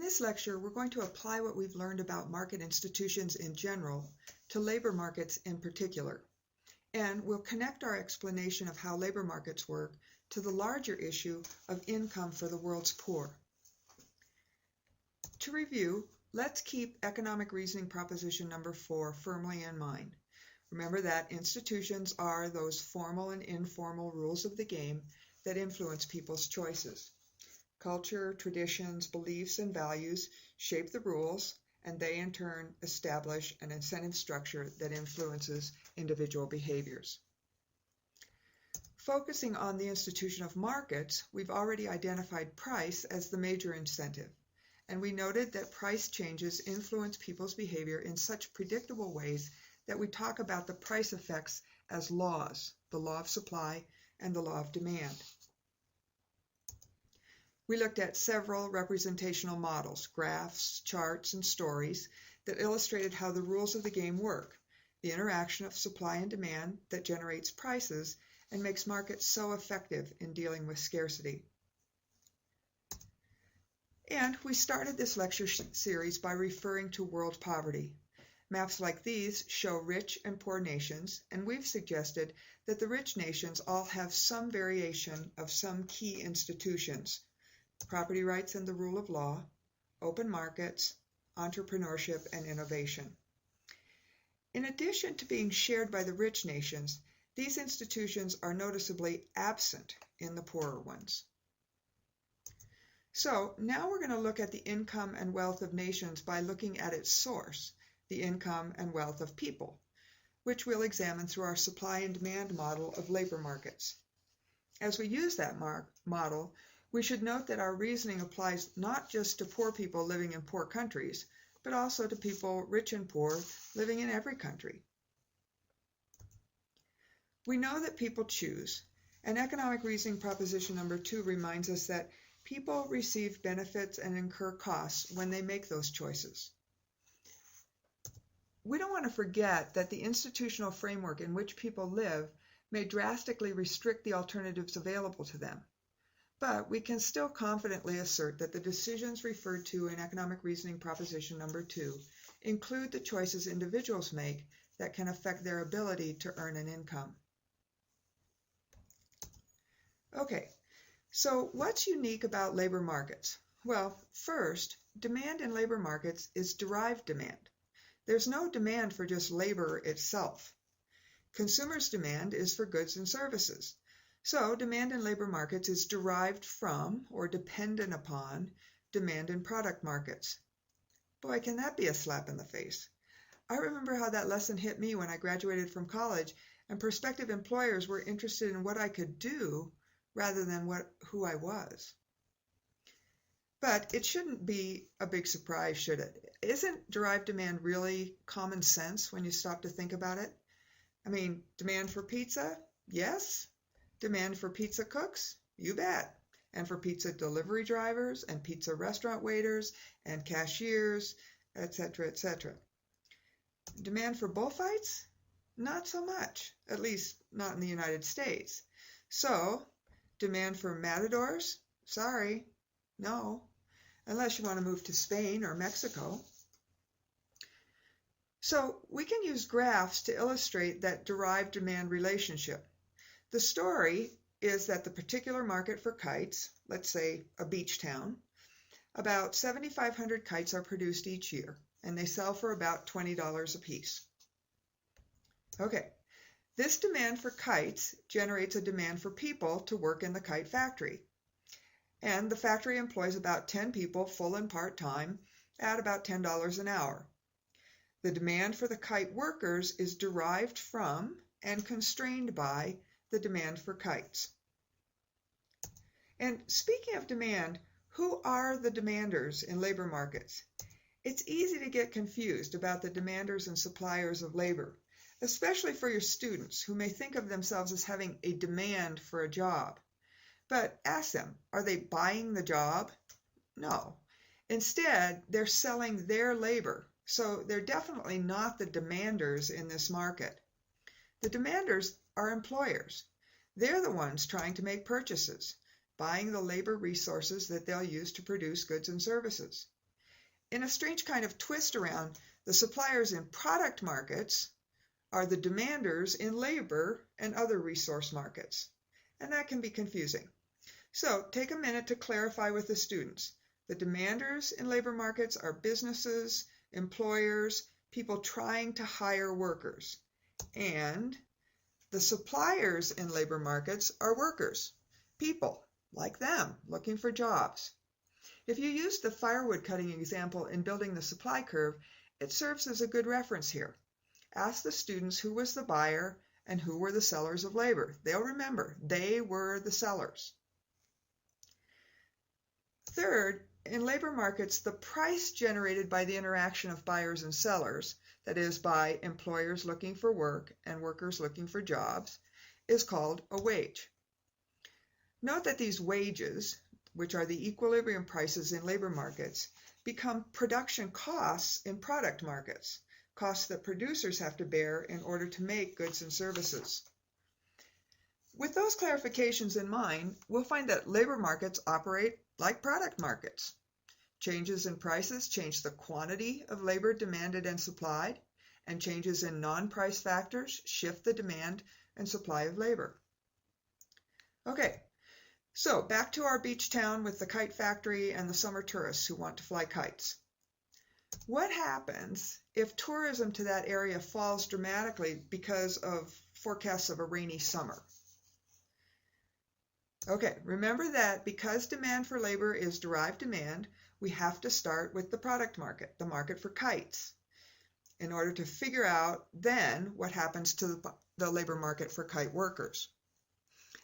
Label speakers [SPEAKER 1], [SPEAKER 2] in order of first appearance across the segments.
[SPEAKER 1] this lecture, we're going to apply what we've learned about market institutions in general to labor markets in particular. And we'll connect our explanation of how labor markets work to the larger issue of income for the world's poor. To review, let's keep economic reasoning proposition number 4 firmly in mind. Remember that institutions are those formal and informal rules of the game that influence people's choices. Culture, traditions, beliefs, and values shape the rules, and they in turn establish an incentive structure that influences individual behaviors. Focusing on the institution of markets, we've already identified price as the major incentive, and we noted that price changes influence people's behavior in such predictable ways that we talk about the price effects as laws, the law of supply and the law of demand. We looked at several representational models, graphs, charts, and stories that illustrated how the rules of the game work, the interaction of supply and demand that generates prices and makes markets so effective in dealing with scarcity. And we started this lecture series by referring to world poverty. Maps like these show rich and poor nations, and we've suggested that the rich nations all have some variation of some key institutions: property rights and the rule of law, open markets, entrepreneurship, and innovation. In addition to being shared by the rich nations, these institutions are noticeably absent in the poorer ones. So now we're going to look at the income and wealth of nations by looking at its source, the income and wealth of people, which we'll examine through our supply and demand model of labor markets. As we use that model, we should note that our reasoning applies not just to poor people living in poor countries, but also to people rich and poor living in every country. We know that people choose, and economic reasoning proposition number 2 reminds us that people receive benefits and incur costs when they make those choices. We don't want to forget that the institutional framework in which people live may drastically restrict the alternatives available to them. But we can still confidently assert that the decisions referred to in economic reasoning proposition number 2 include the choices individuals make that can affect their ability to earn an income. Okay, so what's unique about labor markets? Well, first, demand in labor markets is derived demand. There's no demand for just labor itself. Consumers' demand is for goods and services. So demand in labor markets is derived from or dependent upon demand in product markets. Boy, can that be a slap in the face. I remember how that lesson hit me when I graduated from college and prospective employers were interested in what I could do rather than who I was. But it shouldn't be a big surprise, should it? Isn't derived demand really common sense when you stop to think about it? I mean, demand for pizza? Yes. Demand for pizza cooks? You bet. And for pizza delivery drivers and pizza restaurant waiters and cashiers, etc., etc. Demand for bullfights? Not so much, at least not in the United States. So, demand for matadors? Sorry, no, unless you want to move to Spain or Mexico. So we can use graphs to illustrate that derived demand relationship. The story is that the particular market for kites, let's say a beach town, about 7,500 kites are produced each year, and they sell for about $20 a piece. Okay, this demand for kites generates a demand for people to work in the kite factory. And the factory employs about 10 people, full and part-time, at about $10 an hour. The demand for the kite workers is derived from and constrained by the demand for kites. And speaking of demand, who are the demanders in labor markets? It's easy to get confused about the demanders and suppliers of labor, especially for your students who may think of themselves as having a demand for a job. But ask them, are they buying the job? No. Instead, they're selling their labor, so they're definitely not the demanders in this market. The demanders are employers. They're the ones trying to make purchases, buying the labor resources that they'll use to produce goods and services. in a strange kind of twist around, the suppliers in product markets are the demanders in labor and other resource markets. And that can be confusing. So take a minute to clarify with the students. The demanders in labor markets are businesses, employers, people trying to hire workers. And the suppliers in labor markets are workers, people like them looking for jobs. If you use the firewood cutting example in building the supply curve, it serves as a good reference here. Ask the students who was the buyer and who were the sellers of labor. They'll remember, they were the sellers. Third, in labor markets, the price generated by the interaction of buyers and sellers, that is, by employers looking for work and workers looking for jobs, is called a wage. Note that these wages, which are the equilibrium prices in labor markets, become production costs in product markets, costs that producers have to bear in order to make goods and services. With those clarifications in mind, we'll find that labor markets operate like product markets. Changes in prices change the quantity of labor demanded and supplied, and changes in non-price factors shift the demand and supply of labor. Okay, so back to our beach town with the kite factory and the summer tourists who want to fly kites. What happens if tourism to that area falls dramatically because of forecasts of a rainy summer? Okay, remember that because demand for labor is derived demand, we have to start with the product market, the market for kites, in order to figure out then what happens to the labor market for kite workers.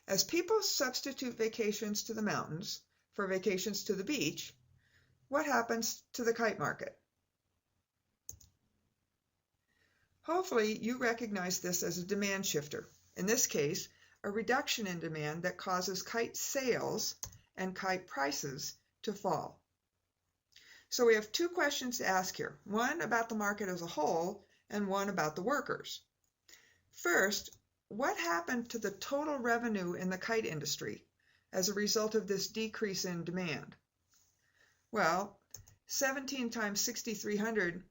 [SPEAKER 1] As people substitute vacations to the mountains for vacations to the beach, what happens to the kite market? Hopefully, you recognize this as a demand shifter. In this case, a reduction in demand that causes kite sales and kite prices to fall. So we have two questions to ask here, one about the market as a whole and one about the workers. First, what happened to the total revenue in the kite industry as a result of this decrease in demand? Well, 17 times 6,300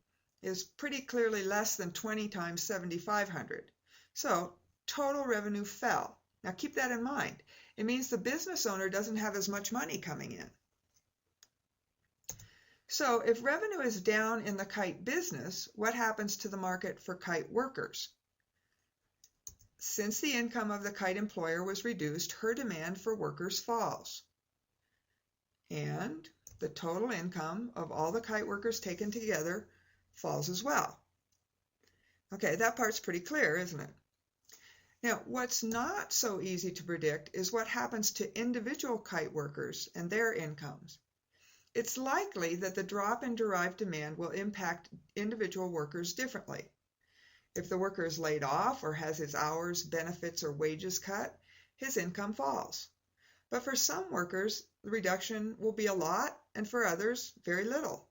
[SPEAKER 1] is pretty clearly less than 20 times 7,500. So total revenue fell. Now keep that in mind. It means the business owner doesn't have as much money coming in. So if revenue is down in the kite business, what happens to the market for kite workers? Since the income of the kite employer was reduced, her demand for workers falls. And the total income of all the kite workers taken together falls as well. Okay, that part's pretty clear, isn't it? Now, what's not so easy to predict is what happens to individual kite workers and their incomes. It's likely that the drop in derived demand will impact individual workers differently. If the worker is laid off or has his hours, benefits, or wages cut, his income falls. But for some workers, the reduction will be a lot, and for others, very little.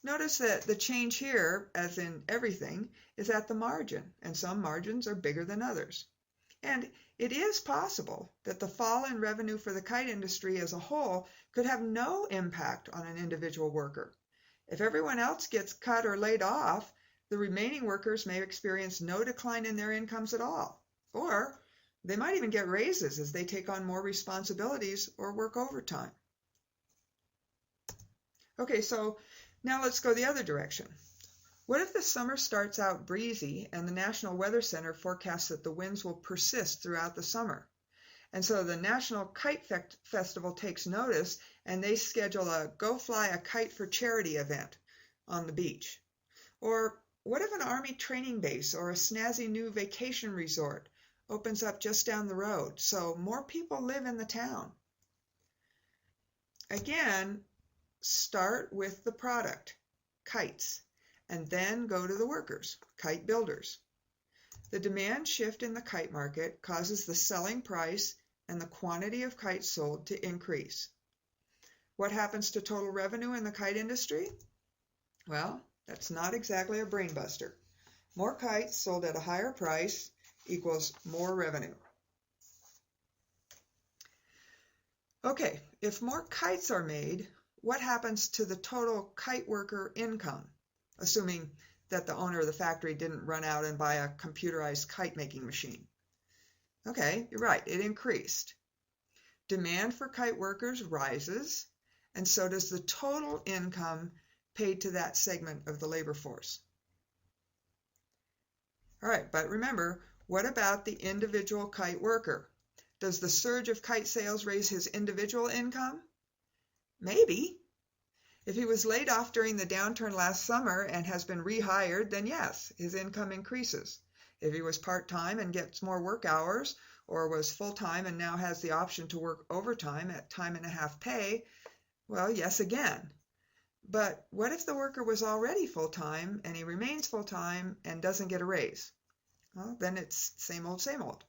[SPEAKER 1] Notice that the change here, as in everything, is at the margin, and some margins are bigger than others. And it is possible that the fall in revenue for the kite industry as a whole could have no impact on an individual worker. If everyone else gets cut or laid off, the remaining workers may experience no decline in their incomes at all, or they might even get raises as they take on more responsibilities or work overtime. Okay, so now let's go the other direction. What if the summer starts out breezy and the National Weather Center forecasts that the winds will persist throughout the summer? And so the National Kite Festival takes notice and they schedule a Go Fly a Kite for Charity event on the beach. Or what if an Army training base or a snazzy new vacation resort opens up just down the road so more people live in the town? Again, start with the product, kites, and then go to the workers, kite builders. The demand shift in the kite market causes the selling price and the quantity of kites sold to increase. What happens to total revenue in the kite industry? Well, that's not exactly a brain buster. More kites sold at a higher price equals more revenue. Okay, if more kites are made, what happens to the total kite worker income, assuming that the owner of the factory didn't run out and buy a computerized kite making machine? Okay, you're right, it increased. Demand for kite workers rises, and so does the total income paid to that segment of the labor force. All right, but remember, what about the individual kite worker? Does the surge of kite sales raise his individual income? Maybe. If he was laid off during the downturn last summer and has been rehired, then yes, his income increases. If he was part-time and gets more work hours, or was full-time and now has the option to work overtime at time and a half pay, well, yes again. But what if the worker was already full-time and he remains full-time and doesn't get a raise? Well, then it's same old, same old.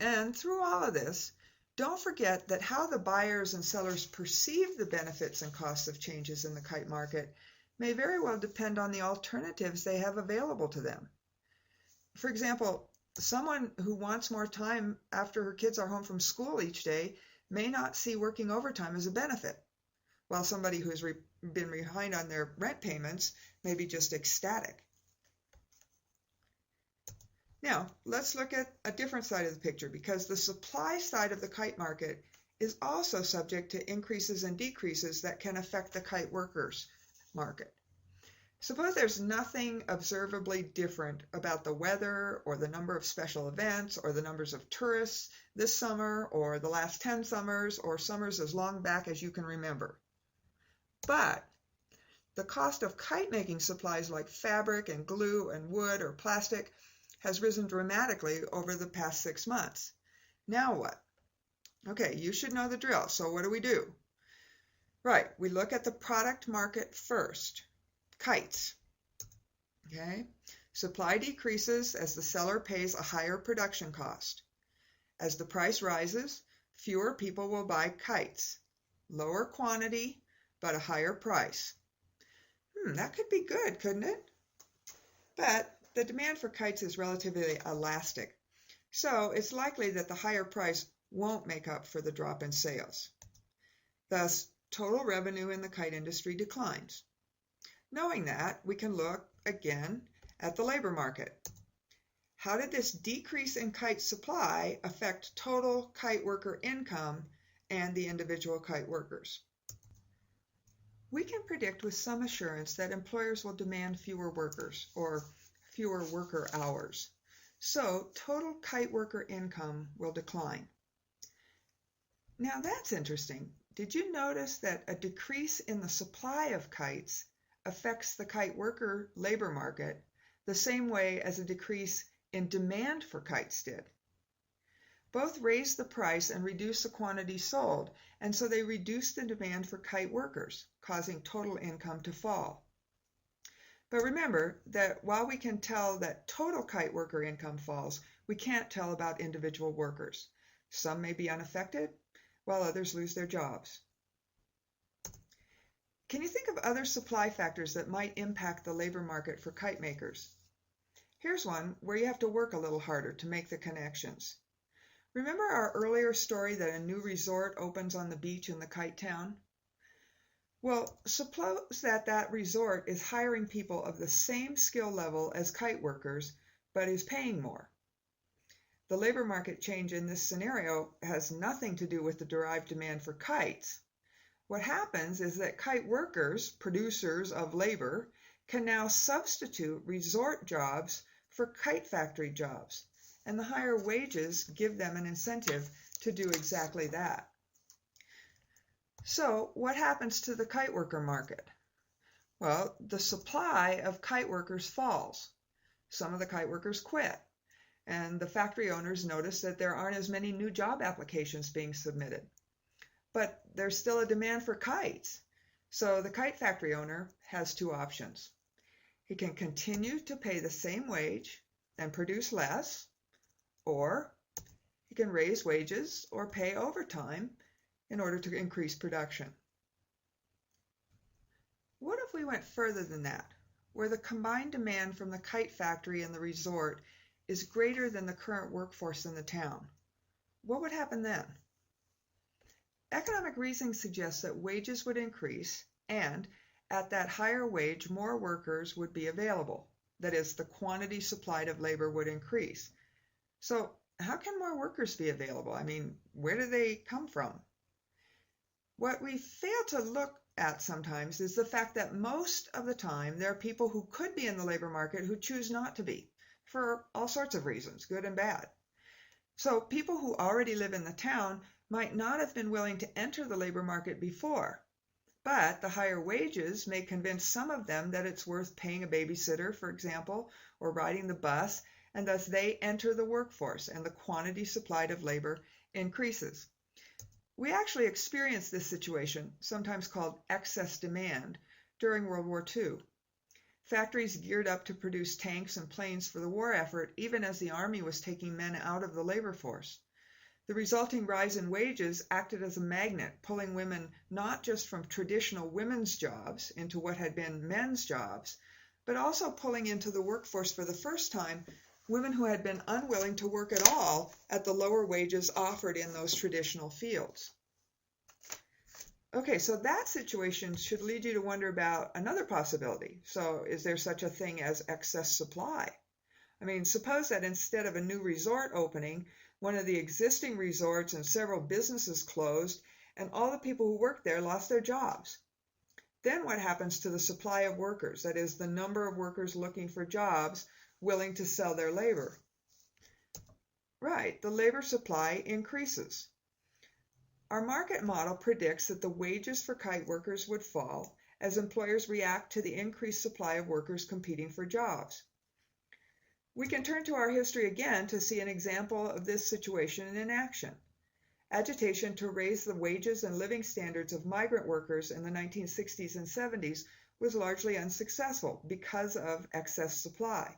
[SPEAKER 1] And through all of this, don't forget that how the buyers and sellers perceive the benefits and costs of changes in the kite market may very well depend on the alternatives they have available to them. For example, someone who wants more time after her kids are home from school each day may not see working overtime as a benefit, while somebody who's been behind on their rent payments may be just ecstatic. Now, let's look at a different side of the picture, because the supply side of the kite market is also subject to increases and decreases that can affect the kite workers market. Suppose there's nothing observably different about the weather or the number of special events or the numbers of tourists this summer or the last 10 summers or summers as long back as you can remember. But the cost of kite making supplies like fabric and glue and wood or plastic has risen dramatically over the past 6 months. Now what? Okay, you should know the drill. So what do? Right, we look at the product market first. Kites. Okay, supply decreases as the seller pays a higher production cost. As the price rises, fewer people will buy kites. Lower quantity, but a higher price. That could be good, couldn't it? But the demand for kites is relatively elastic, so it's likely that the higher price won't make up for the drop in sales. Thus, total revenue in the kite industry declines. Knowing that, we can look again at the labor market. How did this decrease in kite supply affect total kite worker income and the individual kite workers? We can predict with some assurance that employers will demand fewer workers, or fewer worker hours. So total kite worker income will decline. Now that's interesting. Did you notice that a decrease in the supply of kites affects the kite worker labor market the same way as a decrease in demand for kites did? Both raise the price and reduce the quantity sold, and so they reduce the demand for kite workers, causing total income to fall. But remember that while we can tell that total kite worker income falls, we can't tell about individual workers. Some may be unaffected, while others lose their jobs. Can you think of other supply factors that might impact the labor market for kite makers? Here's one where you have to work a little harder to make the connections. Remember our earlier story that a new resort opens on the beach in the kite town? Well, suppose that resort is hiring people of the same skill level as kite workers, but is paying more. The labor market change in this scenario has nothing to do with the derived demand for kites. What happens is that kite workers, producers of labor, can now substitute resort jobs for kite factory jobs, and the higher wages give them an incentive to do exactly that. So what happens to the kite worker market? Well, the supply of kite workers falls. Some of the kite workers quit, and the factory owners notice that there aren't as many new job applications being submitted. But there's still a demand for kites, so the kite factory owner has two options. He can continue to pay the same wage and produce less, or he can raise wages or pay overtime in order to increase production. What if we went further than that, where the combined demand from the kite factory and the resort is greater than the current workforce in the town? What would happen then? economic reasoning suggests that wages would increase, and at that higher wage, more workers would be available. That is, the quantity supplied of labor would increase. So how can more workers be available? I mean, where do they come from? What we fail to look at sometimes is the fact that most of the time there are people who could be in the labor market who choose not to be, for all sorts of reasons, good and bad. So people who already live in the town might not have been willing to enter the labor market before, but the higher wages may convince some of them that it's worth paying a babysitter, for example, or riding the bus, and thus they enter the workforce and the quantity supplied of labor increases. We actually experienced this situation, sometimes called excess demand, during World War II. Factories geared up to produce tanks and planes for the war effort, even as the Army was taking men out of the labor force. The resulting rise in wages acted as a magnet, pulling women not just from traditional women's jobs into what had been men's jobs, but also pulling into the workforce for the first time women who had been unwilling to work at all at the lower wages offered in those traditional fields. Okay, so that situation should lead you to wonder about another possibility. So is there such a thing as excess supply? I mean, suppose that instead of a new resort opening, one of the existing resorts and several businesses closed, and all the people who worked there lost their jobs. Then what happens to the supply of workers, that is, the number of workers looking for jobs willing to sell their labor? Right, the labor supply increases. Our market model predicts that the wages for kite workers would fall as employers react to the increased supply of workers competing for jobs. We can turn to our history again to see an example of this situation in action. Agitation to raise the wages and living standards of migrant workers in the 1960s and 70s was largely unsuccessful because of excess supply.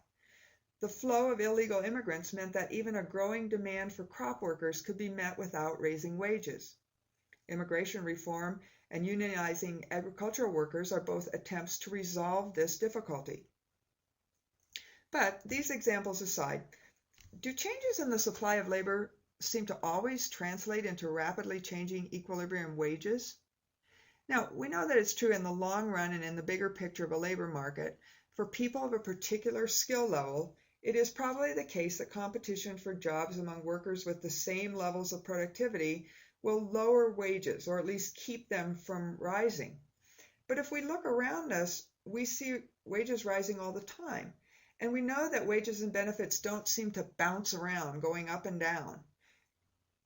[SPEAKER 1] The flow of illegal immigrants meant that even a growing demand for crop workers could be met without raising wages. Immigration reform and unionizing agricultural workers are both attempts to resolve this difficulty. But these examples aside, do changes in the supply of labor seem to always translate into rapidly changing equilibrium wages? Now, we know that it's true in the long run and in the bigger picture of a labor market. For people of a particular skill level, it is probably the case that competition for jobs among workers with the same levels of productivity will lower wages, or at least keep them from rising. But if we look around us, we see wages rising all the time. And we know that wages and benefits don't seem to bounce around, going up and down.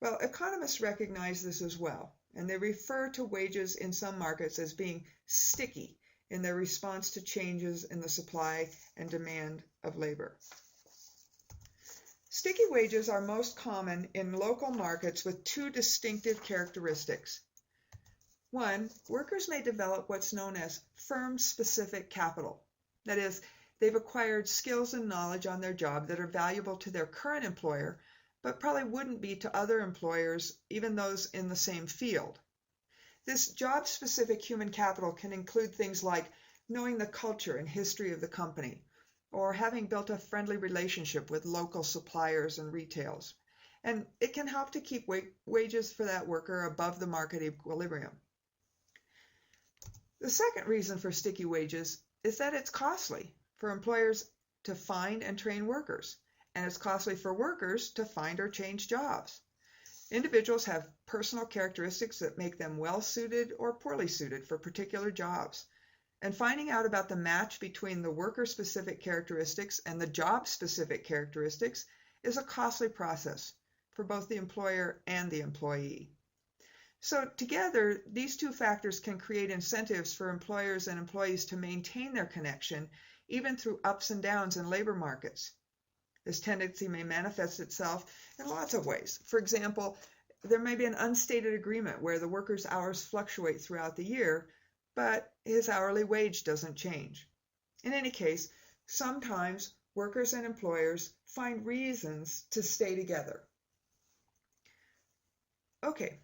[SPEAKER 1] Well, economists recognize this as well, and they refer to wages in some markets as being sticky in their response to changes in the supply and demand of labor. Sticky wages are most common in local markets with two distinctive characteristics. One, workers may develop what's known as firm-specific capital. That is, they've acquired skills and knowledge on their job that are valuable to their current employer, but probably wouldn't be to other employers, even those in the same field. This job-specific human capital can include things like knowing the culture and history of the company, or having built a friendly relationship with local suppliers and retailers. And it can help to keep wages for that worker above the market equilibrium. The second reason for sticky wages is that it's costly for employers to find and train workers, and it's costly for workers to find or change jobs. Individuals have personal characteristics that make them well-suited or poorly suited for particular jobs. And finding out about the match between the worker-specific characteristics and the job-specific characteristics is a costly process for both the employer and the employee. So together, these two factors can create incentives for employers and employees to maintain their connection, even through ups and downs in labor markets. This tendency may manifest itself in lots of ways. For example, there may be an unstated agreement where the worker's hours fluctuate throughout the year, but his hourly wage doesn't change. In any case, sometimes workers and employers find reasons to stay together. Okay,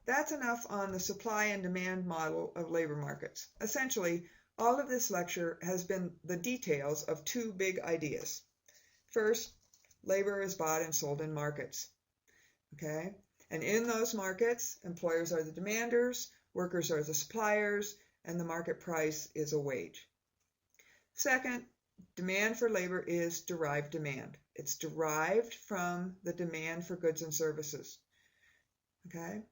[SPEAKER 1] that's enough on the supply and demand model of labor markets. Essentially, all of this lecture has been the details of two big ideas. First, labor is bought and sold in markets. Okay? And in those markets, employers are the demanders, workers are the suppliers, and the market price is a wage. Second, demand for labor is derived demand. It's derived from the demand for goods and services. Okay?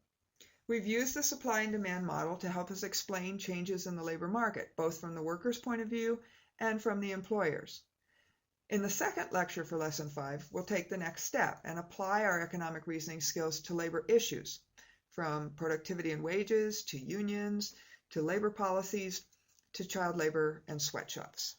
[SPEAKER 1] We've used the supply and demand model to help us explain changes in the labor market, both from the worker's point of view and from the employer's. In the second lecture for Lesson 5, we'll take the next step and apply our economic reasoning skills to labor issues, from productivity and wages, to unions, to labor policies, to child labor and sweatshops.